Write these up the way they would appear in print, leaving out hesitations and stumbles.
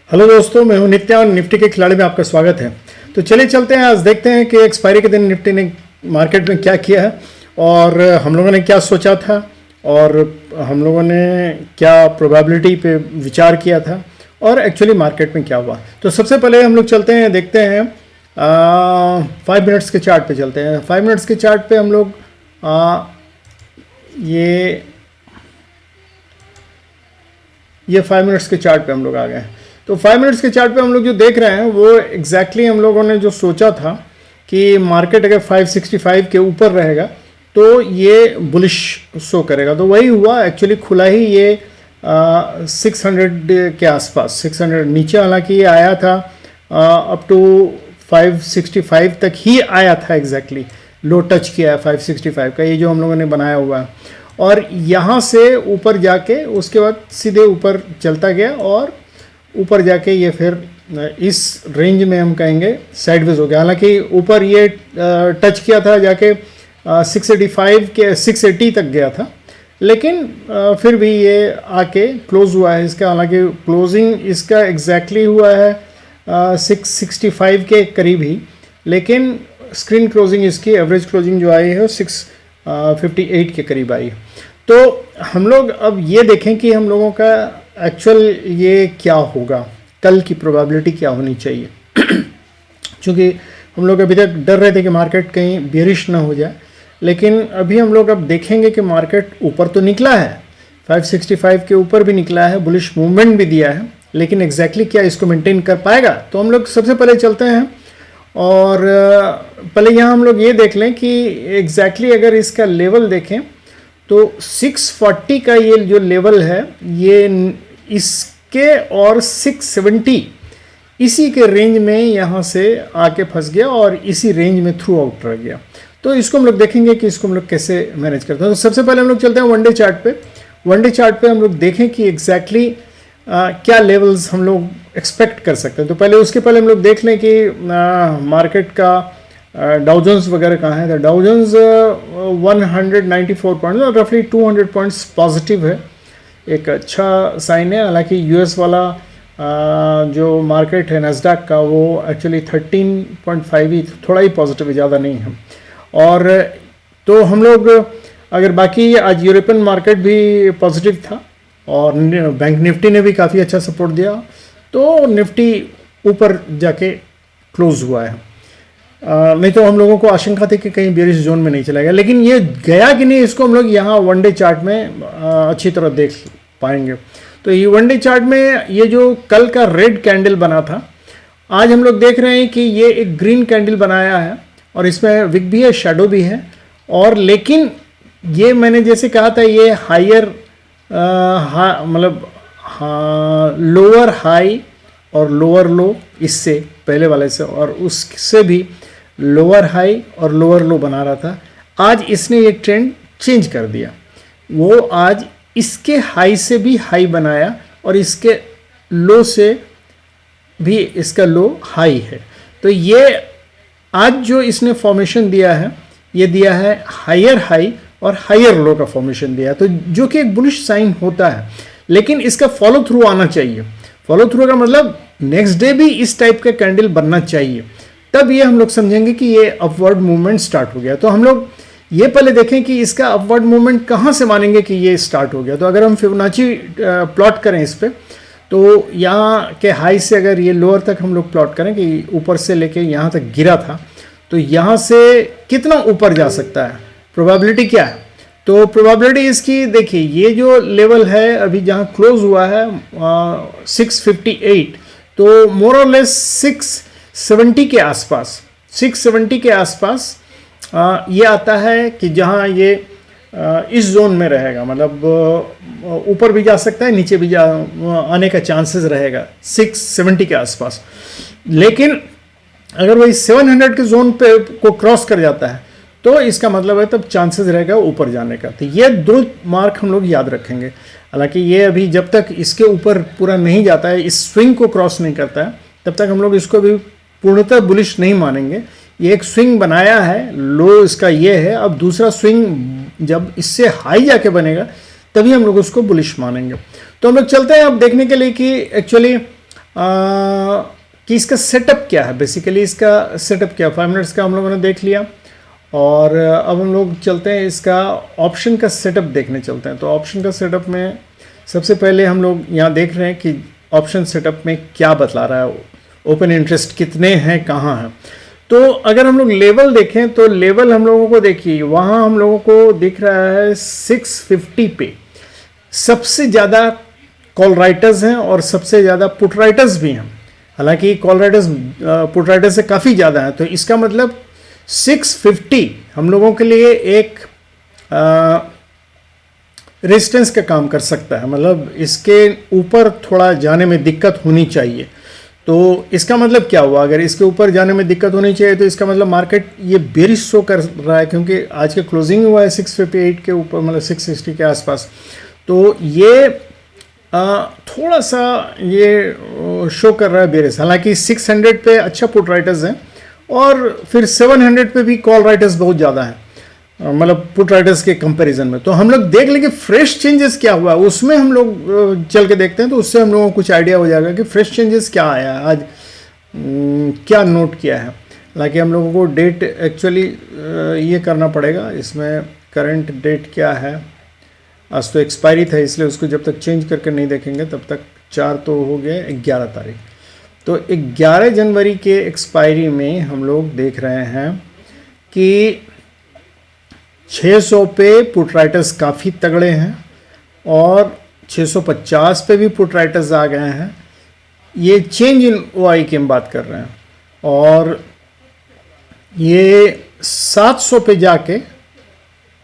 Hello दोस्तों, मैं हूं नित्या और निफ्टी के खिलाड़ी में आपका स्वागत है। तो चलिए चलते हैं, आज देखते हैं कि एक्सपायरी के दिन निफ्टी ने मार्केट में क्या किया है और हम लोगों ने क्या सोचा था और हम लोगों ने क्या प्रोबेबिलिटी पे विचार किया था और एक्चुअली मार्केट में क्या हुआ। तो सबसे पहले हम लोग चलते हैं, देखते हैं 5 मिनट्स के चार्ट पे चलते हैं। 5 मिनट्स के चार्ट पे हम लोग ये 5 मिनट्स के चार्ट पे हम लोग आ गए हैं। तो 5 मिनट्स के चार्ट पे हम लोग जो देख रहे हैं वो एग्जैक्टली हम लोगों ने जो सोचा था कि मार्केट अगर 565 के ऊपर रहेगा तो ये बुलिश शो करेगा, तो वही हुआ। एक्चुअली खुला ही ये 600 के आसपास, 600 नीचे, हालांकि ये आया था अप टू 565 तक ही आया था। एग्जैक्टली लो टच किया है 565 का, ये जो हम लोगों ने बनाया हुआ है, और यहाँ से ऊपर जाके उसके बाद सीधे ऊपर चलता गया और ऊपर जाके ये फिर इस रेंज में हम कहेंगे साइडवेज हो गया। हालांकि ऊपर ये टच किया था जाके 685 के 680 तक गया था, लेकिन फिर भी ये आके क्लोज हुआ है इसका। हालांकि क्लोजिंग इसका एग्जैक्टली हुआ है 665 के करीब ही, लेकिन स्क्रीन क्लोजिंग इसकी एवरेज क्लोजिंग जो आई है 658 के करीब आई। तो हम लोग अब ये देखें कि हम लोगों का एक्चुअल ये क्या होगा, कल की प्रोबेबिलिटी क्या होनी चाहिए। क्योंकि हम लोग अभी तक डर रहे थे कि मार्केट कहीं बेरिश ना हो जाए, लेकिन अभी हम लोग अब देखेंगे कि मार्केट ऊपर तो निकला है, 565 के ऊपर भी निकला है, बुलिश मूवमेंट भी दिया है, लेकिन एग्जैक्टली क्या इसको मेंटेन कर पाएगा। तो हम लोग सबसे पहले चलते हैं और पहले यहाँ हम लोग ये देख लें कि एग्जैक्टली अगर इसका लेवल देखें तो 640 का ये जो लेवल है, ये इसके और 670 इसी के रेंज में यहाँ से आके फंस गया और इसी रेंज में थ्रू आउट रह गया। तो इसको हम लोग देखेंगे कि इसको हम लोग कैसे मैनेज करते हैं। तो सबसे पहले हम लोग चलते हैं वनडे चार्ट पे। वनडे चार्ट पे हम लोग देखें कि एग्जैक्टली क्या लेवल्स हम लोग एक्सपेक्ट कर सकते हैं। तो पहले उसके पहले हम लोग देख लें कि मार्केट का डाउ जोन्स वगैरह कहाँ है। तो डाउ जोन्स 194 पॉइंट, रफली 200 पॉइंट्स पॉजिटिव है, एक अच्छा साइन है। हालांकि यूएस वाला जो मार्केट है नैस्डैक का, वो एक्चुअली 13.5 ही, थोड़ा ही पॉजिटिव है, ज़्यादा नहीं है। और तो हम लोग अगर बाकी आज यूरोपियन मार्केट भी पॉजिटिव था और बैंक निफ्टी ने भी काफ़ी अच्छा सपोर्ट दिया, तो निफ्टी ऊपर जाके क्लोज हुआ है। नहीं तो हम लोगों को आशंका थी कि कहीं बेरिश जोन में नहीं चला गया, लेकिन ये गया कि नहीं इसको हम लोग यहाँ वनडे चार्ट में अच्छी तरह देख पाएंगे। तो ये वनडे चार्ट में ये जो कल का रेड कैंडल बना था, आज हम लोग देख रहे हैं कि ये एक ग्रीन कैंडल बनाया है और इसमें विक भी है, शेडो भी है। और लेकिन ये मैंने जैसे कहा था, ये हायर मतलब लोअर हाई और लोअर लो, इससे पहले वाले से और उससे भी लोअर हाई और लोअर लो बना रहा था। आज इसने एक ट्रेंड चेंज कर दिया, वो आज इसके हाई से भी हाई बनाया और इसके लो से भी इसका लो हाई है। तो ये आज जो इसने फॉर्मेशन दिया है, ये दिया है हायर हाई और हायर लो का फॉर्मेशन दिया है, तो जो कि एक बुलिश साइन होता है, लेकिन इसका फॉलो थ्रू आना चाहिए। फॉलो थ्रू का मतलब नेक्स्ट डे भी इस टाइप का कैंडल बनना चाहिए, तब ये हम लोग समझेंगे कि ये अपवर्ड मूवमेंट स्टार्ट हो गया। तो हम लोग ये पहले देखें कि इसका अपवर्ड मूवमेंट कहाँ से मानेंगे कि ये स्टार्ट हो गया। तो अगर हम फिबोनाची प्लॉट करें इस पर, तो यहाँ के हाई से अगर ये लोअर तक हम लोग प्लॉट करें कि ऊपर से लेके यहाँ तक गिरा था, तो यहाँ से कितना ऊपर जा सकता है, प्रोबेबिलिटी क्या है। तो प्रोबेबिलिटी इसकी देखिए, ये जो लेवल है अभी जहाँ क्लोज हुआ है 658, तो मोर और लेस 670 के आसपास, 670 के आसपास ये आता है कि जहाँ ये इस जोन में रहेगा, मतलब ऊपर भी जा सकता है, नीचे भी आने का चांसेस रहेगा 670 के आसपास। लेकिन अगर वही 700 के जोन पे को क्रॉस कर जाता है तो इसका मतलब है तब चांसेस रहेगा ऊपर जाने का। तो ये दो मार्क हम लोग याद रखेंगे। हालांकि ये अभी जब तक इसके ऊपर पूरा नहीं जाता है, इस स्विंग को क्रॉस नहीं करता है, तब तक हम लोग इसको भी पूर्णतः बुलिश नहीं मानेंगे। ये एक स्विंग बनाया है, लो इसका ये है, अब दूसरा स्विंग जब इससे हाई जाके बनेगा तभी हम लोग उसको बुलिश मानेंगे। तो हम लोग चलते हैं अब देखने के लिए कि एक्चुअली कि इसका सेटअप क्या है, बेसिकली इसका सेटअप क्या है। 5 मिनट्स का हम लोगों ने देख लिया और अब हम लोग चलते हैं इसका ऑप्शन का सेटअप देखने चलते हैं। तो ऑप्शन का सेटअप में सबसे पहले हम लोग यहाँ देख रहे हैं कि ऑप्शन सेटअप में क्या बतला रहा है, ओपन इंटरेस्ट कितने हैं, कहाँ हैं। तो अगर हम लोग लेवल देखें तो लेवल हम लोगों को देखिए वहाँ हम लोगों को दिख रहा है 650 पे सबसे ज़्यादा कॉल राइटर्स हैं और सबसे ज़्यादा पुट राइटर्स भी हैं। हालांकि कॉल राइटर्स पुट राइटर्स से काफ़ी ज़्यादा हैं, तो इसका मतलब 650 हम लोगों के लिए एक रेजिस्टेंस का काम कर सकता है, मतलब इसके ऊपर थोड़ा जाने में दिक्कत होनी चाहिए। तो इसका मतलब क्या हुआ, अगर इसके ऊपर जाने में दिक्कत होनी चाहिए तो इसका मतलब मार्केट ये बेरिश शो कर रहा है, क्योंकि आज के क्लोजिंग हुआ है 658 के ऊपर, मतलब 660 के आसपास। तो ये थोड़ा सा ये शो कर रहा है बेरिश। हालांकि 600 पे अच्छा पुट राइटर्स हैं और फिर 700 पे भी कॉल राइटर्स बहुत ज़्यादा हैं, मतलब पुट राइटर्स के कंपैरिजन में। तो हम लोग देख लेंगे फ्रेश चेंजेस क्या हुआ, उसमें हम लोग चल के देखते हैं, तो उससे हम लोगों को कुछ आइडिया हो जाएगा कि फ्रेश चेंजेस क्या आया है आज, क्या नोट किया है। हालांकि हम लोगों को डेट एक्चुअली ये करना पड़ेगा, इसमें करंट डेट क्या है। आज तो एक्सपायरी था, इसलिए उसको जब तक चेंज करके नहीं देखेंगे तब तक 4 तो हो गए, 11 तारीख। तो 11 जनवरी के एक्सपायरी में हम लोग देख रहे हैं कि 600 पे पुट राइटर्स काफ़ी तगड़े हैं और 650 पे भी पुट राइटर्स आ गए हैं। ये चेंज इन ओआई की हम बात कर रहे हैं। और ये 700 पे जाके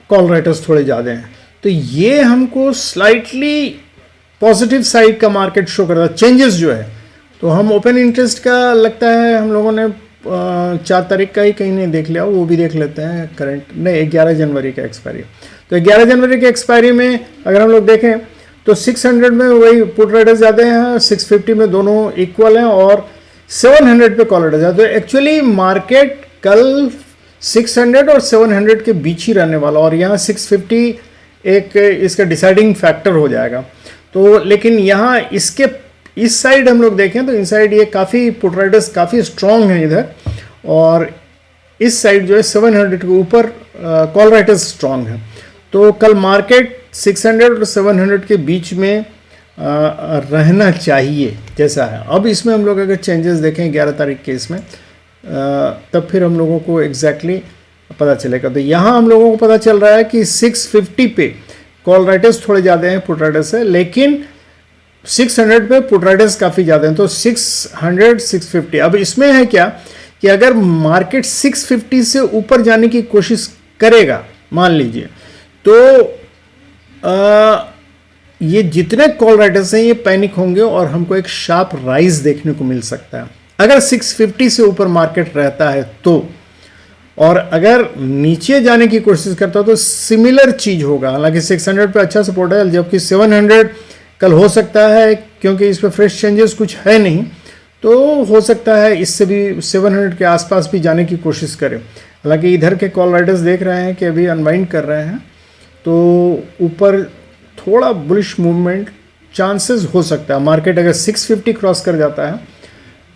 कॉल राइटर्स थोड़े ज़्यादा हैं। तो ये हमको स्लाइटली पॉजिटिव साइड का मार्केट शो कर रहा है, चेंजेस जो है। तो हम ओपन इंटरेस्ट का लगता है हम लोगों ने 4 तारीख का ही कहीं नहीं देख लिया, वो भी देख लेते हैं करंट, नहीं 11 जनवरी का एक्सपायरी। तो 11 जनवरी के एक्सपायरी में अगर हम लोग देखें तो 600 में वही पुट राइटर्स ज़्यादा हैं, 650 में दोनों इक्वल हैं और 700 पे कॉल राइटर्स ज़्यादा। तो एक्चुअली मार्केट कल 600 और 700 के बीच ही रहने वाला, और यहाँ 650 एक इसका डिसाइडिंग फैक्टर हो जाएगा। तो लेकिन यहाँ इसके इस साइड हम लोग देखें तो इन साइड ये काफ़ी पुट राइटर्स काफ़ी स्ट्रॉन्ग हैं इधर, और इस साइड जो है 700 के ऊपर कॉल राइटर्स स्ट्रॉन्ग हैं। तो कल मार्केट 600 और 700 के बीच में रहना चाहिए जैसा है। अब इसमें हम लोग अगर चेंजेस देखें 11 तारीख के इसमें, तब फिर हम लोगों को एग्जैक्टली पता चलेगा। तो यहाँ हम लोगों को पता चल रहा है कि 650 पे कॉल राइटर्स थोड़े ज़्यादा हैं पुट राइटर्स से, लेकिन 600 पे पुट राइटर्स काफ़ी ज़्यादा हैं। तो 600 650 अब इसमें है क्या कि अगर मार्केट 650 से ऊपर जाने की कोशिश करेगा मान लीजिए, तो ये जितने कॉल राइटर्स हैं ये पैनिक होंगे और हमको एक शार्प राइज देखने को मिल सकता है अगर 650 से ऊपर मार्केट रहता है तो। और अगर नीचे जाने की कोशिश करता है तो सिमिलर चीज़ होगा। हालांकि 600 पे अच्छा सपोर्ट है, जबकि 700 कल हो सकता है, क्योंकि इस पर फ्रेश चेंजेस कुछ है नहीं, तो हो सकता है इससे भी 700 के आसपास भी जाने की कोशिश करें। हालांकि इधर के कॉल राइटर्स देख रहे हैं कि अभी अनवाइंड कर रहे हैं, तो ऊपर थोड़ा बुलिश मूवमेंट चांसेस हो सकता है। मार्केट अगर 650 क्रॉस कर जाता है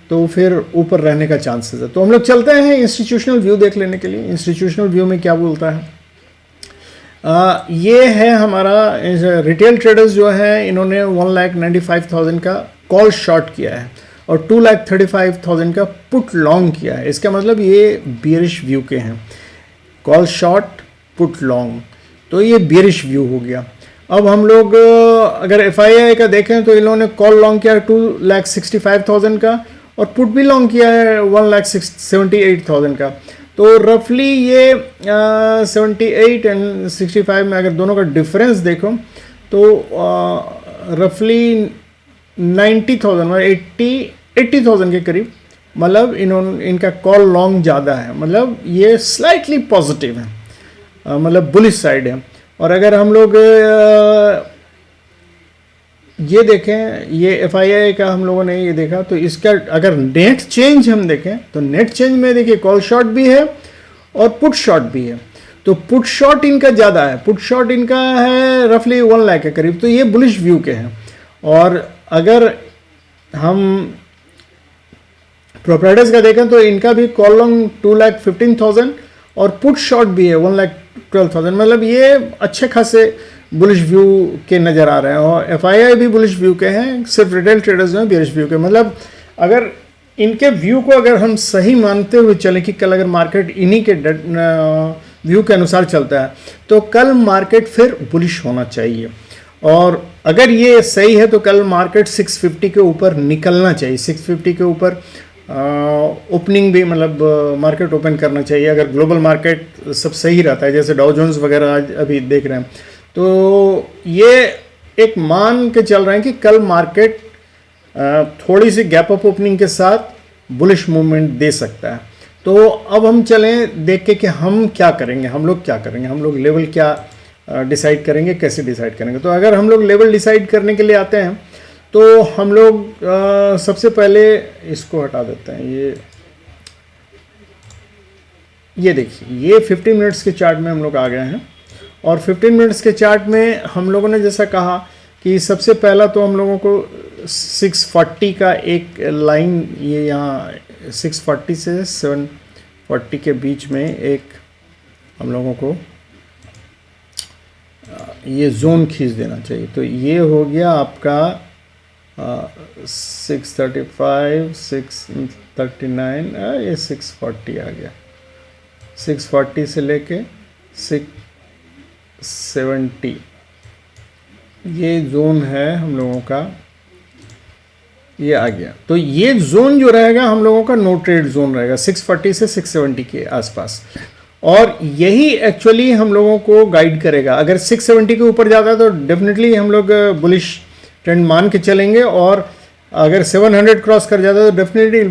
तो फिर ऊपर रहने का चांसेस है। तो हम लोग चलते हैं इंस्टीट्यूशनल व्यू देख लेने के लिए। इंस्टीट्यूशनल व्यू में क्या बोलता है, ये है हमारा रिटेल ट्रेडर्स जो है, इन्होंने 1,95,000 का कॉल शॉर्ट किया है और 2,35,000 का पुट लॉन्ग किया है। इसका मतलब ये बियरिश व्यू के हैं, कॉल शॉर्ट पुट लॉन्ग, तो ये बियरिश व्यू हो गया। अब हम लोग अगर FII का देखें तो इन्होंने कॉल लॉन्ग किया है 2,65,000 का और पुट भी लॉन्ग किया है 1,78,000 का। तो रफली ये 78 एंड 65 में अगर दोनों का डिफरेंस देखो तो रफली 90,000 और 80,000 के करीब, मतलब इनका कॉल लॉन्ग ज़्यादा है, मतलब ये स्लाइटली पॉजिटिव है, मतलब बुलिश साइड है। और अगर हम लोग ये देखें, ये FII का हम लोगों ने ये देखा, तो इसका अगर नेट चेंज हम देखें तो नेट चेंज में देखिए कॉल शॉर्ट भी है और पुट शॉर्ट भी है। तो पुट शॉर्ट इनका ज़्यादा है, पुट शॉर्ट इनका है रफली 1 लाख के करीब, तो ये बुलिश व्यू के हैं। और अगर हम प्रोप्राइटर्स का देखें तो इनका भी कॉल लॉन्ग 2,15,000 और पुट शॉर्ट भी है 1,12,000, मतलब ये अच्छे खासे बुलिश व्यू के नज़र आ रहे हैं। और एफआईआई भी बुलिश व्यू के हैं, सिर्फ रिटेल ट्रेडर्स जो हैं बेरिश व्यू के। मतलब अगर इनके व्यू को अगर हम सही मानते हुए चलें कि कल अगर मार्केट इन्हीं के व्यू के अनुसार चलता है तो कल मार्केट फिर बुलिश होना चाहिए। और अगर ये सही है तो कल मार्केट 650 के ऊपर निकलना चाहिए, 650 के ऊपर ओपनिंग भी, मतलब मार्केट ओपन करना चाहिए अगर ग्लोबल मार्केट सब सही रहता है, जैसे डाउ जोन्स वगैरह आज अभी देख रहे हैं। तो ये एक मान के चल रहे हैं कि कल मार्केट थोड़ी सी गैप अप ओपनिंग के साथ बुलिश मूवमेंट दे सकता है। तो अब हम चलें देख के कि हम क्या करेंगे, हम लोग क्या करेंगे, हम लोग लेवल क्या डिसाइड करेंगे, कैसे डिसाइड करेंगे। तो अगर हम लोग लेवल डिसाइड करने के लिए आते हैं तो हम लोग सबसे पहले इसको हटा देते हैं, ये देखिए, ये 15 मिनट्स के चार्ट में हम लोग आ गए हैं। और 15 मिनट्स के चार्ट में हम लोगों ने जैसा कहा कि सबसे पहला तो हम लोगों को 640 का एक लाइन, ये यहाँ 640 से 740 के बीच में एक हम लोगों को ये जोन खींच देना चाहिए। तो ये हो गया आपका 635, 639, ये 640 आ गया, 640 से लेके 670 ये जोन है हम लोगों का, ये आ गया। तो ये जोन जो रहेगा हम लोगों का नो ट्रेड जोन रहेगा 640 से 670 के आसपास। और यही एक्चुअली हम लोगों को गाइड करेगा। अगर 670 के ऊपर जाता है तो डेफिनेटली हम लोग बुलिश ट्रेंड मान के चलेंगे, और अगर 700 क्रॉस कर जाता है तो definitely it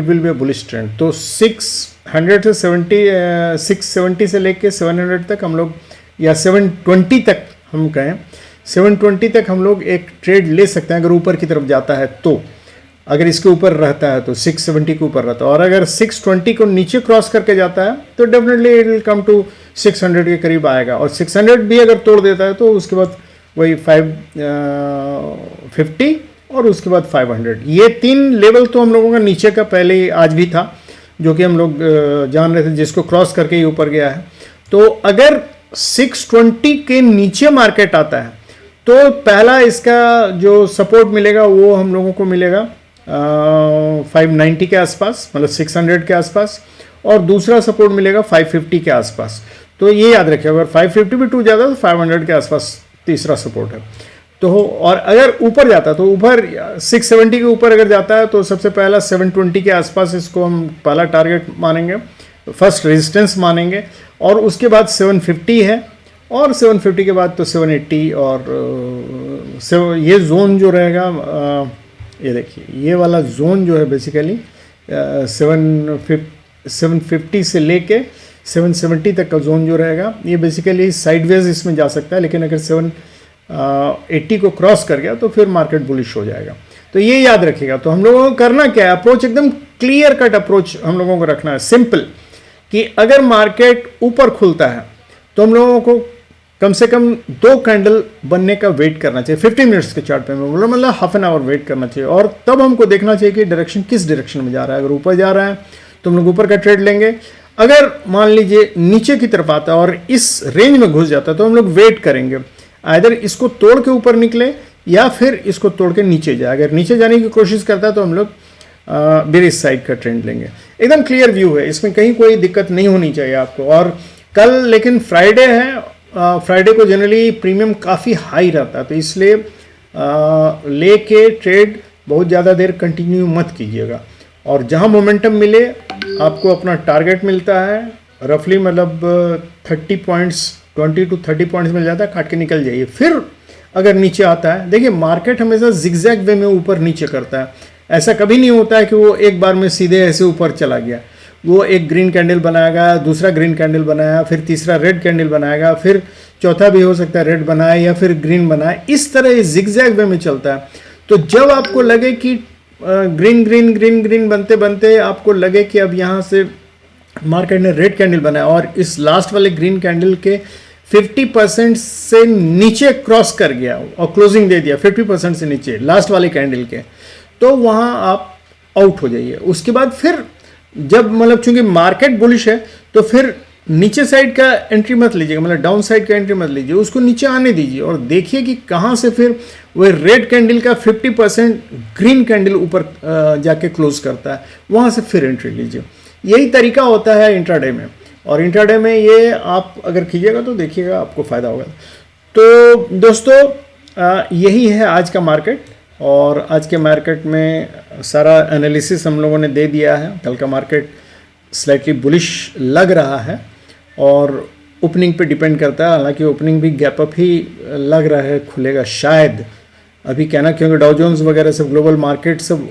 will be a bullish trend. तो 600 से 670 से लेके 700 तक हम लोग, या 720 तक हम कहें, 720 तक हम लोग एक ट्रेड ले सकते हैं अगर ऊपर की तरफ जाता है। तो अगर इसके ऊपर रहता है तो 670 के ऊपर रहता है, और अगर 620 को नीचे क्रॉस करके जाता है तो definitely it will come to 600 के करीब आएगा। और 600 भी अगर तोड़ देता है तो उसके बाद वही 550 और उसके बाद 500, ये 3 लेवल तो हम लोगों का नीचे का पहले ही आज भी था, जो कि हम लोग जान रहे थे, जिसको क्रॉस करके ही ऊपर गया है। तो अगर 620 के नीचे मार्केट आता है तो पहला इसका जो सपोर्ट मिलेगा वो हम लोगों को मिलेगा 590 के आसपास, मतलब 600 के आसपास, और दूसरा सपोर्ट मिलेगा 550 के आसपास। तो ये याद रखिए, अगर 550 भी टूट जाता है तो 500 के आसपास तीसरा सपोर्ट है। तो और अगर ऊपर जाता है तो ऊपर 670 के ऊपर अगर जाता है तो सबसे पहला 720 के आसपास इसको हम पहला टारगेट मानेंगे, फर्स्ट रेजिस्टेंस मानेंगे, और उसके बाद 750 है, और 750 के बाद तो 780, और ये जोन जो रहेगा, ये देखिए ये वाला जोन जो है बेसिकली 750 से लेके 770 तक का जोन जो रहेगा, ये बेसिकली साइडवेज इसमें जा सकता है, लेकिन अगर 780 को क्रॉस कर गया तो फिर मार्केट बुलिश हो जाएगा। तो ये याद रखिएगा। तो हम लोगों को करना क्या है, अप्रोच एकदम क्लियर कट अप्रोच हम लोगों को रखना है, सिंपल, कि अगर मार्केट ऊपर खुलता है तो हम लोगों को कम से कम 2 कैंडल बनने का वेट करना चाहिए 15 मिनट्स के चार्ट पे, मतलब हाफ एन आवर वेट करना चाहिए। और तब हमको देखना चाहिए कि डायरेक्शन किस डायरेक्शन में जा रहा है। अगर ऊपर जा रहा है तो हम लोग ऊपर का ट्रेड लेंगे, अगर मान लीजिए नीचे की तरफ आता है और इस रेंज में घुस जाता है तो हम लोग वेट करेंगे, आइदर इसको तोड़ के ऊपर निकले या फिर इसको तोड़ के नीचे जाए। अगर नीचे जाने की कोशिश करता है तो हम लोग बेरिश साइड का ट्रेंड लेंगे। एकदम क्लियर व्यू है, इसमें कहीं कोई दिक्कत नहीं होनी चाहिए आपको। और कल लेकिन फ्राइडे है, फ्राइडे को जनरली प्रीमियम काफ़ी हाई रहता है, तो इसलिए लेके ट्रेड बहुत ज़्यादा देर कंटिन्यू मत कीजिएगा। और जहाँ मोमेंटम मिले आपको अपना टारगेट मिलता है रफली, मतलब 30 पॉइंट्स, 20 to 30 पॉइंट्स मिल जाता है, काट के निकल जाइए। फिर अगर नीचे आता है, देखिए मार्केट हमेशा जिगजैग वे में ऊपर नीचे करता है, ऐसा कभी नहीं होता है कि वो एक बार में सीधे ऐसे ऊपर चला गया। वो एक ग्रीन कैंडल बनाएगा, दूसरा ग्रीन कैंडल बनाया, फिर तीसरा रेड कैंडल बनाएगा, फिर चौथा भी हो सकता है रेड बनाए या फिर ग्रीन बनाए, इस तरह ये जिगजैग वे में चलता है। तो जब आपको लगे कि ग्रीन ग्रीन ग्रीन ग्रीन बनते बनते आपको लगे कि अब यहाँ से मार्केट ने रेड कैंडल बनाया और इस लास्ट वाले ग्रीन कैंडल के 50% से नीचे क्रॉस कर गया और क्लोजिंग दे दिया 50% से नीचे लास्ट वाले कैंडल के, तो वहाँ आप आउट हो जाइए। उसके बाद फिर जब मतलब चूंकि मार्केट बुलिश है तो फिर नीचे साइड का एंट्री मत लीजिएगा, मतलब डाउन साइड का एंट्री मत लीजिए, उसको नीचे आने दीजिए और देखिए कि कहाँ से फिर वह रेड कैंडल का 50% ग्रीन कैंडल ऊपर जाके क्लोज करता है, वहाँ से फिर एंट्री लीजिए। यही तरीका होता है इंट्राडे में, और इंट्राडे में ये आप अगर कीजिएगा तो देखिएगा आपको फ़ायदा होगा। तो दोस्तों यही है आज का मार्केट, और आज के मार्केट में सारा एनालिसिस हम लोगों ने दे दिया है। कल का मार्केट स्लाइटली बुलिश लग रहा है और ओपनिंग पे डिपेंड करता है, हालांकि ओपनिंग भी गैप अप ही लग रहा है, खुलेगा शायद अभी कहना, क्योंकि डाउ जोन्स वगैरह सब ग्लोबल मार्केट सब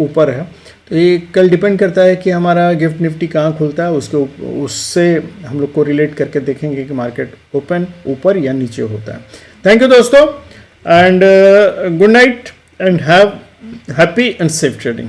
ऊपर है। तो ये कल डिपेंड करता है कि हमारा गिफ्ट निफ्टी कहाँ खुलता है, उससे हम लोग को रिलेट करके देखेंगे कि मार्केट ओपन ऊपर या नीचे होता है। थैंक यू दोस्तों, and good night and have happy and safe trading.